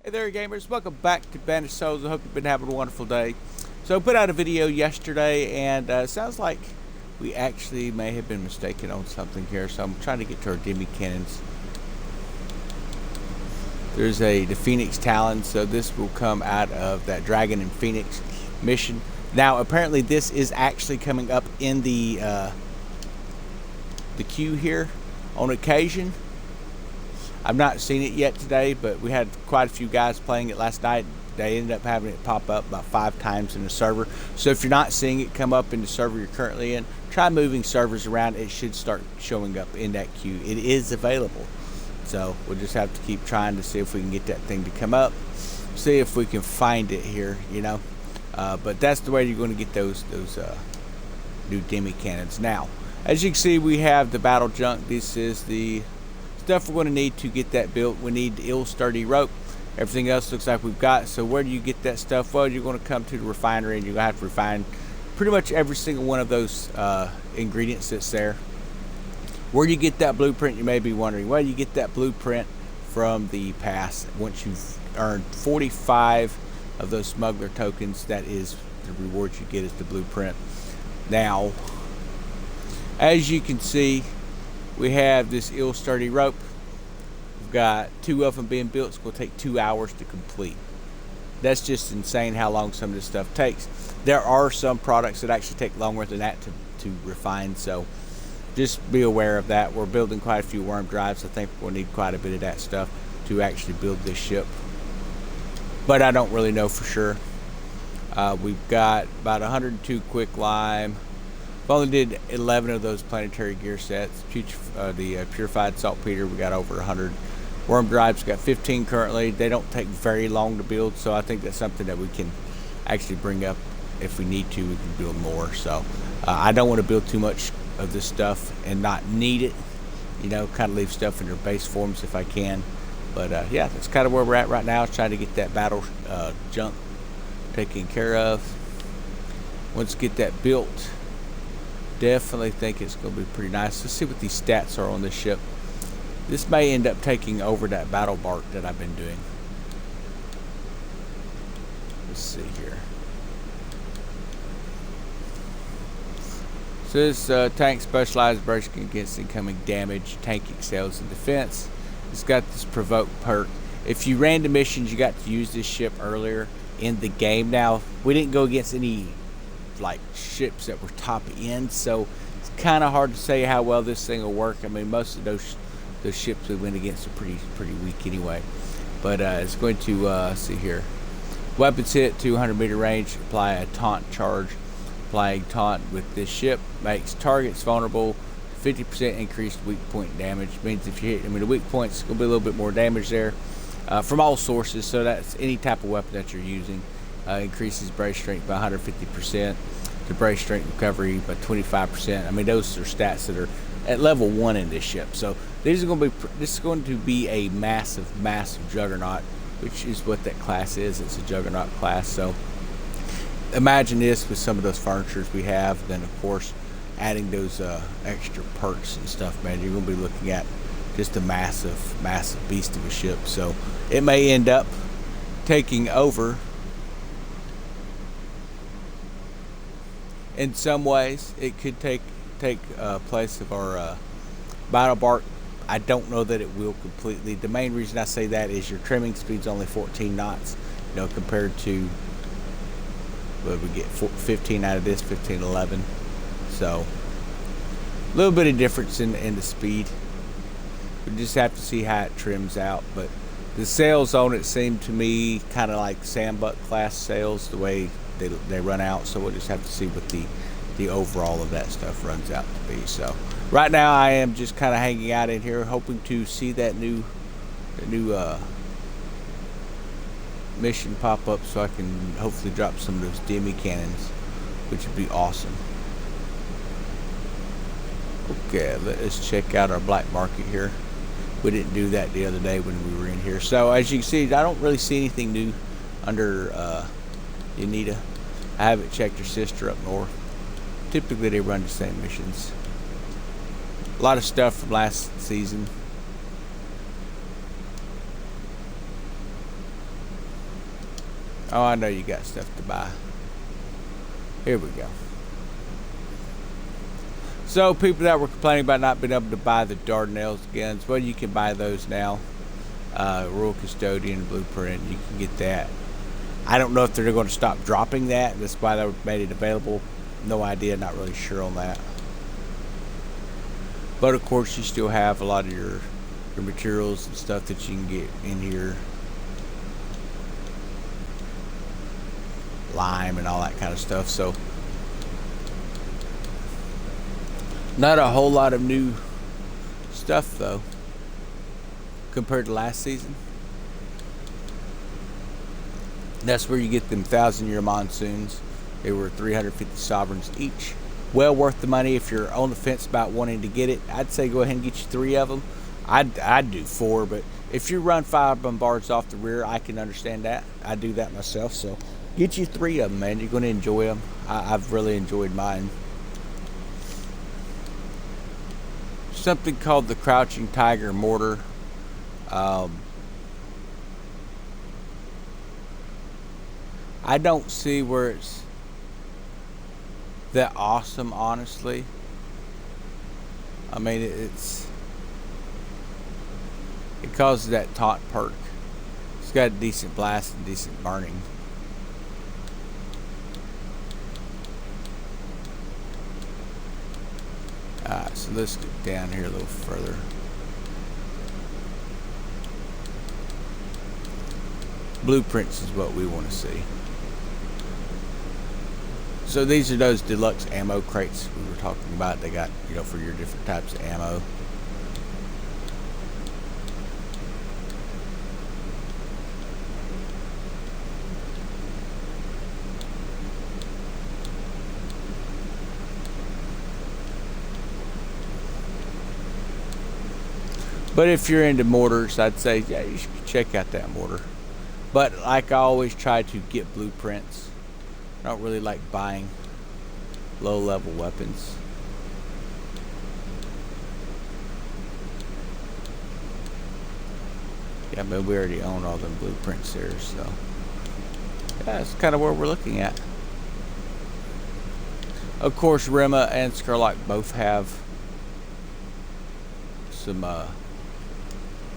Hey there, gamers. Welcome back to Banished Souls. I hope you've been having a wonderful day. So I put out a video yesterday, and it sounds like we actually may have been mistaken on something here. So I'm trying to get to our demi cannons. There's the Phoenix Talon, so this will come out of that Dragon and Phoenix mission. Now, apparently this is actually coming up in the queue here on occasion. I've not seen it yet today, but we had quite a few guys playing it last night. They ended up having it pop up about 5 times in the server. So if you're not seeing it come up in the server you're currently in, try moving servers around. It should start showing up in that queue. It is available. So we'll just have to keep trying to see if we can get that thing to come up. See if we can find it here, you know. But that's the way you're going to get those new demi cannons. Now, as you can see, we have the battle junk. This is the stuff we're going to need to get that built. We need the ill sturdy rope. Everything else looks like we've got. So where do you get that stuff? Well, you're going to come to the refinery and you're going to have to refine pretty much every single one of those ingredients that's there. Where do you get that blueprint, you may be wondering? Well, you get that blueprint from the pass. Once you've earned 45 of those smuggler tokens, that is the reward you get, is the blueprint. Now, as you can see, we have this ill sturdy rope. We've got 2 of them being built. It's going to take 2 hours to complete. That's just insane how long some of this stuff takes. There are some products that actually take longer than that to refine, so just be aware of that. We're building quite a few worm drives. I think we'll need quite a bit of that stuff to actually build this ship, but I don't really know for sure. We've got about 102 quick lime. I've only did 11 of those planetary gear sets. The purified saltpeter, we got over 100. Worm drives, got 15 currently. They don't take very long to build, so I think that's something that we can actually bring up if we need to. We can build more. So I don't want to build too much of this stuff and not need it. You know, kind of leave stuff in their base forms if I can. But yeah, that's kind of where we're at right now. Trying to get that battle junk taken care of. Once we get that built, definitely think it's going to be pretty nice. Let's see what these stats are on this ship. This may end up taking over that battle bark that I've been doing. Let's see here. So this tank specialized bracing against incoming damage. Tank excels in defense. It's got this provoke perk. If you ran the missions, you got to use this ship earlier in the game. Now, we didn't go against any like ships that were top end, so it's kind of hard to say how well this thing will work. I mean, most of those ships we went against are pretty weak anyway. But it's going to see here. Weapons hit 200-meter range. Apply a taunt charge. Applying taunt with this ship makes targets vulnerable. 50% increased weak point damage. Means if you hit them in the weak points, it's going to be a little bit more damage there from all sources. So that's any type of weapon that you're using. Increases brace strength by 150%. The brace strength recovery by 25%. I mean, those are stats that are at level 1 in this ship. So this is going to be a massive Juggernaut, which is what that class is. It's a Juggernaut class. So imagine this with some of those furnitures we have. Then of course, adding those extra perks and stuff, man, you're going to be looking at just a massive beast of a ship. So it may end up taking over. In some ways, it could take place of our battle bark. I don't know that it will completely. The main reason I say that is your trimming speed's only 14 knots, you know, compared to what we get 15 out of this, 15, 11. So a little bit of difference in the speed. We just have to see how it trims out. But the sails on it seem to me kind of like Sandbuck class sails, the way they run out. So we'll just have to see what the overall of that stuff runs out to be. So right now I am just kind of hanging out in here, hoping to see that new mission pop up, so I can hopefully drop some of those demi cannons, which would be awesome. Okay, let's check out our black market here. We didn't do that the other day when we were in here. So as you can see, I don't really see anything new under Unita. I haven't checked your sister up north. Typically they run the same missions. A lot of stuff from last season. Oh, I know you got stuff to buy. Here we go. So people that were complaining about not being able to buy the Dardanelles guns, well, you can buy those now. Royal Custodian Blueprint, you can get that. I don't know if they're going to stop dropping that. That's why they made it available. No idea, not really sure on that. But of course, you still have a lot of your materials and stuff that you can get in here. Lime and all that kind of stuff. So not a whole lot of new stuff though compared to last season. That's where you get them 1,000-year monsoons. They were 350 sovereigns each. Well worth the money if you're on the fence about wanting to get it. I'd say go ahead and get you 3 of them. I'd do 4, but if you run 5 bombards off the rear, I can understand that. I do that myself, so get you 3 of them, man. You're going to enjoy them. I've really enjoyed mine. Something called the Crouching Tiger mortar. I don't see where it's that awesome, honestly. I mean, it causes that taunt perk. It's got a decent blast and decent burning. Alright, so let's get down here a little further. Blueprints is what we want to see. So these are those deluxe ammo crates we were talking about. They got, you know, for your different types of ammo. But if you're into mortars, I'd say, yeah, you should check out that mortar. But like I always try to get blueprints. I don't really like buying low-level weapons. Yeah, but we already own all them blueprints there, so yeah, that's kind of where we're looking at. Of course, Rahma and Skurlock both have some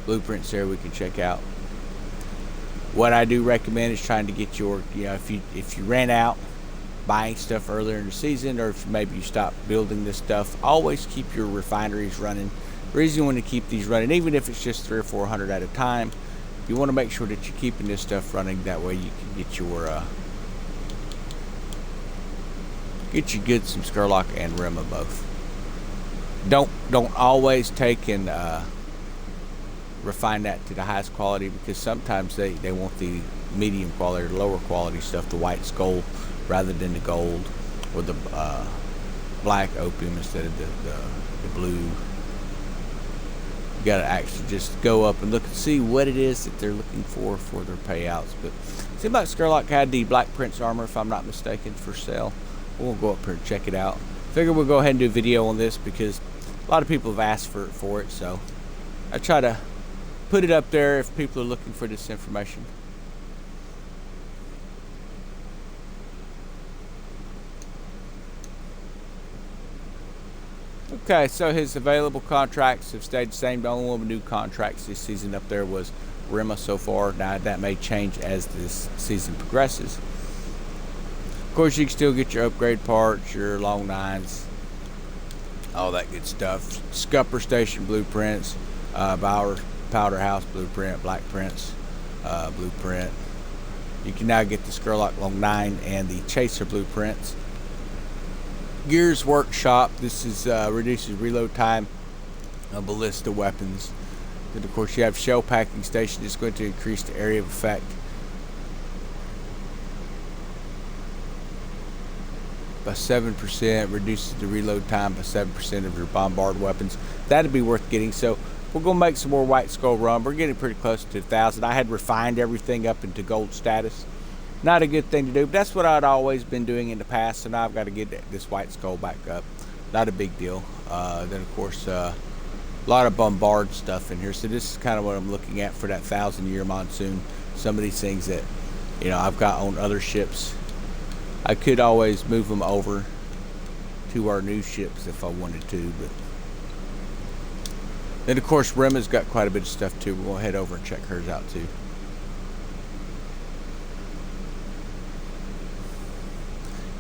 blueprints there we can check out. What I do recommend is trying to get your, you know, if you ran out buying stuff earlier in the season, or if maybe you stopped building this stuff, always keep your refineries running. The reason you want to keep these running, even if it's just 300 or 400 at a time, you want to make sure that you're keeping this stuff running. That way you can get your goods from Skurlock and Rahma both. Don't always take and refine that to the highest quality, because sometimes they want the medium quality or lower quality stuff, the white skull rather than the gold, or the black opium instead of the blue. You gotta actually just go up and look and see what it is that they're looking for their payouts. But it seems like Skurlock had the Black Prince armor, if I'm not mistaken, for sale. We'll go up here and check it out. Figure we'll go ahead and do a video on this because a lot of people have asked for it, so I try to put it up there if people are looking for this information. Okay, so his available contracts have stayed the same. The only one with new contracts this season up there was Rahma so far. Now that may change as this season progresses. Of course, you can still get your upgrade parts, your long nines, all that good stuff. Scupper Station blueprints, Bauer Powder House blueprint, Black Prince blueprint. You can now get the Skurlock Long 9 and the Chaser blueprints. Gears Workshop, this is reduces reload time of ballista weapons. And of course you have Shell Packing Station, it's going to increase the area of effect by 7%, reduces the reload time by 7% of your bombard weapons. That'd be worth getting. So we're going to make some more White Skull run. We're getting pretty close to 1,000. I had refined everything up into gold status. Not a good thing to do, but that's what I'd always been doing in the past, so now I've got to get this White Skull back up. Not a big deal. Then, of course, a lot of bombard stuff in here. So this is kind of what I'm looking at for that 1,000-year monsoon. Some of these things that You know, I've got on other ships. I could always move them over to our new ships if I wanted to, but then of course Rahma's got quite a bit of stuff too. We'll head over and check hers out too.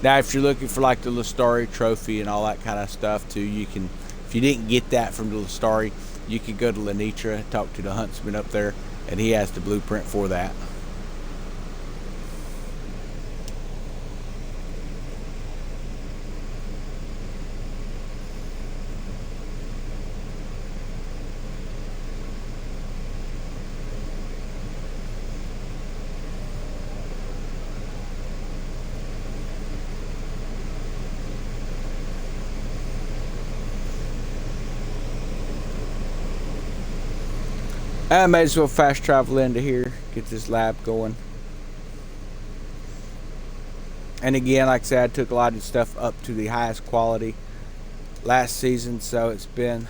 Now, if you're looking for like the Lestari trophy and all that kind of stuff too, you can, if you didn't get that from the Lestari, you could go to Lenitra, talk to the huntsman up there, and he has the blueprint for that. I might as well fast travel into here, get this lab going. And again, like I said, I took a lot of stuff up to the highest quality last season, so it's been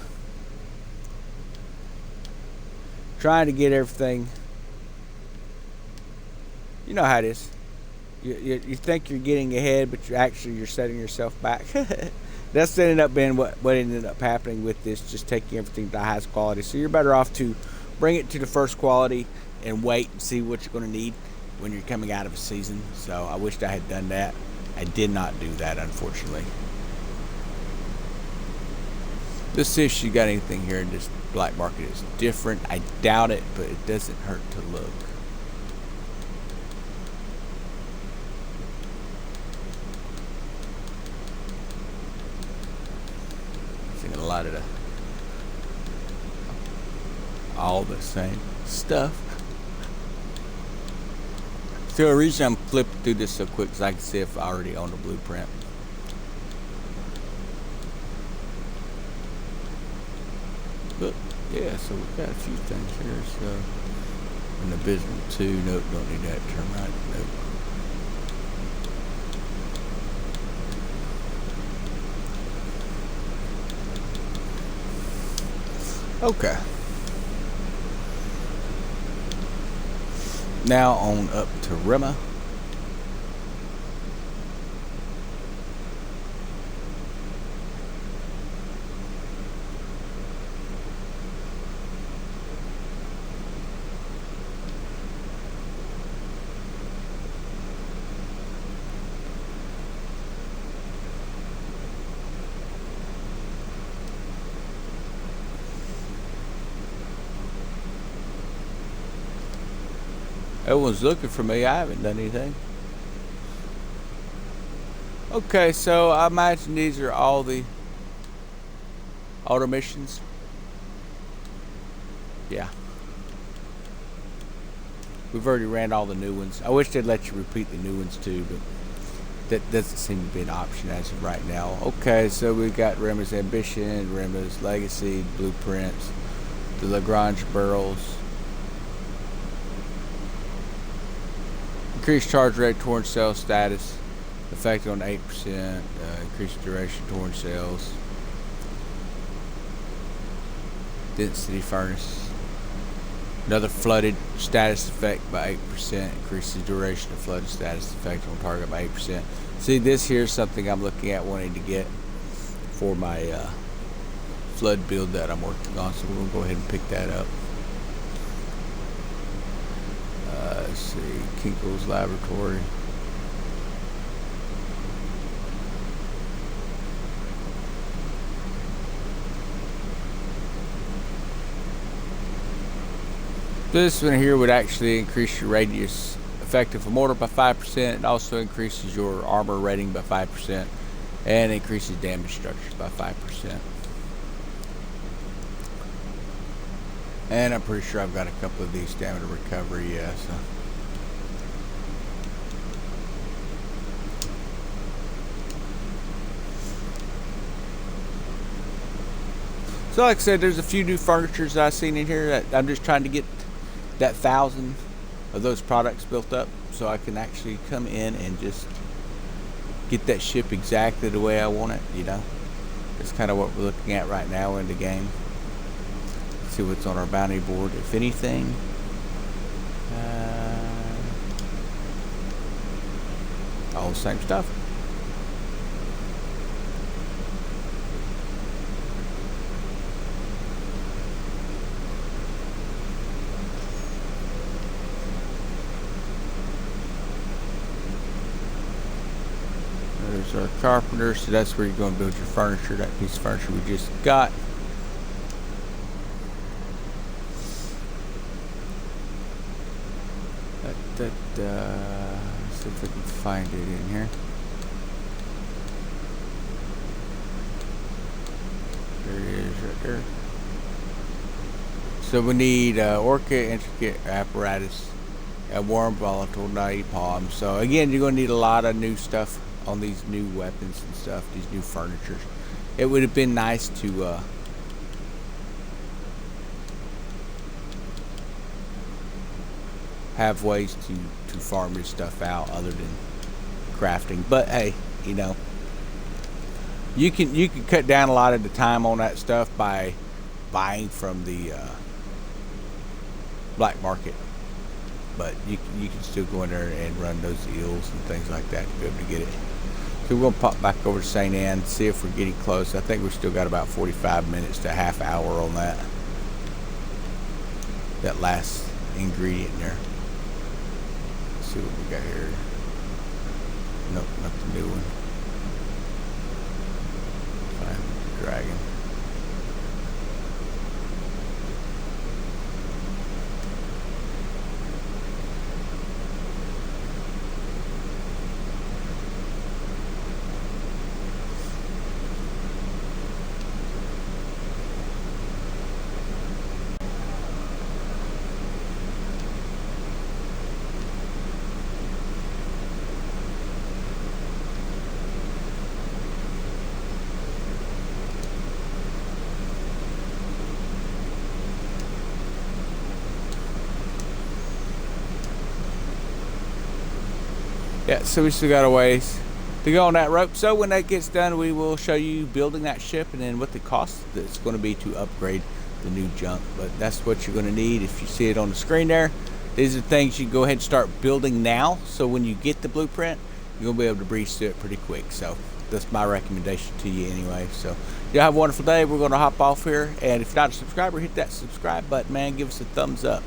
trying to get everything. You know how it is. You think you're getting ahead, but you're setting yourself back. That's ended up being what ended up happening with this, just taking everything to the highest quality. So you're better off to bring it to the first quality and wait and see what you're going to need when you're coming out of a season. So I wished I had done that. I did not do that, unfortunately. Let's see if she got anything here in this black market is different. I doubt it, but it doesn't hurt to look. Seeing a lot of all the same stuff. So the reason I'm flipping through this so quick is I can see if I already own the blueprint. But yeah, so we've got a few things here. So an abysmal 2, nope, don't need that. Termite, nope. Okay. Now on up to Rahma. Everyone's looking for me. I haven't done anything. Okay, so I imagine these are all the auto missions. Yeah. We've already ran all the new ones. I wish they'd let you repeat the new ones too, but that doesn't seem to be an option as of right now. Okay, so we got Rahma's Ambition, Rahma's Legacy, Blueprints, the Lagrange Barrels. Increased charge rate, torn cell status, effective on 8%, increased duration, torn cells, density furnace, another flooded status effect by 8%, increases duration of flooded status effective on target by 8%. See, this here is something I'm looking at wanting to get for my flood build that I'm working on, so we're going to go ahead and pick that up. Let's see, Kinko's Laboratory. This one here would actually increase your radius effective for mortar by 5%. It also increases your armor rating by 5% and increases damage structures by 5%. And I'm pretty sure I've got a couple of these stamina recovery, yeah, so like I said, there's a few new furnitures that I've seen in here that I'm just trying to get that 1,000 of those products built up so I can actually come in and just get that ship exactly the way I want it, you know. That's kind of what we're looking at right now in the game. See what's on our bounty board, if anything. All the same stuff. There's our carpenter, so that's where you're going to build your furniture. That piece of furniture we just got. Let's see if we can find it in here. There it is right there. So we need orca, intricate apparatus, a warm, volatile, napalm. So again, you're going to need a lot of new stuff on these new weapons and stuff, these new furnitures. It would have been nice to have ways to farm this stuff out other than crafting. But hey, you know, you can cut down a lot of the time on that stuff by buying from the black market. But you can still go in there and run those eels and things like that to be able to get it. So we're going to pop back over to St. Anne, see if we're getting close. I think we've still got about 45 minutes to a half hour on that last ingredient there. Let's see what we got here. Nope, not the new one. Find the dragon. Yeah, so we still got a ways to go on that rope. So when that gets done, we will show you building that ship and then what the cost that's going to be to upgrade the new junk. But that's what you're going to need. If you see it on the screen there, these are things you can go ahead and start building now. So when you get the blueprint, you're going to be able to breeze through it pretty quick. So that's my recommendation to you anyway. So y'all have a wonderful day. We're going to hop off here. And if you're not a subscriber, hit that subscribe button, man. Give us a thumbs up.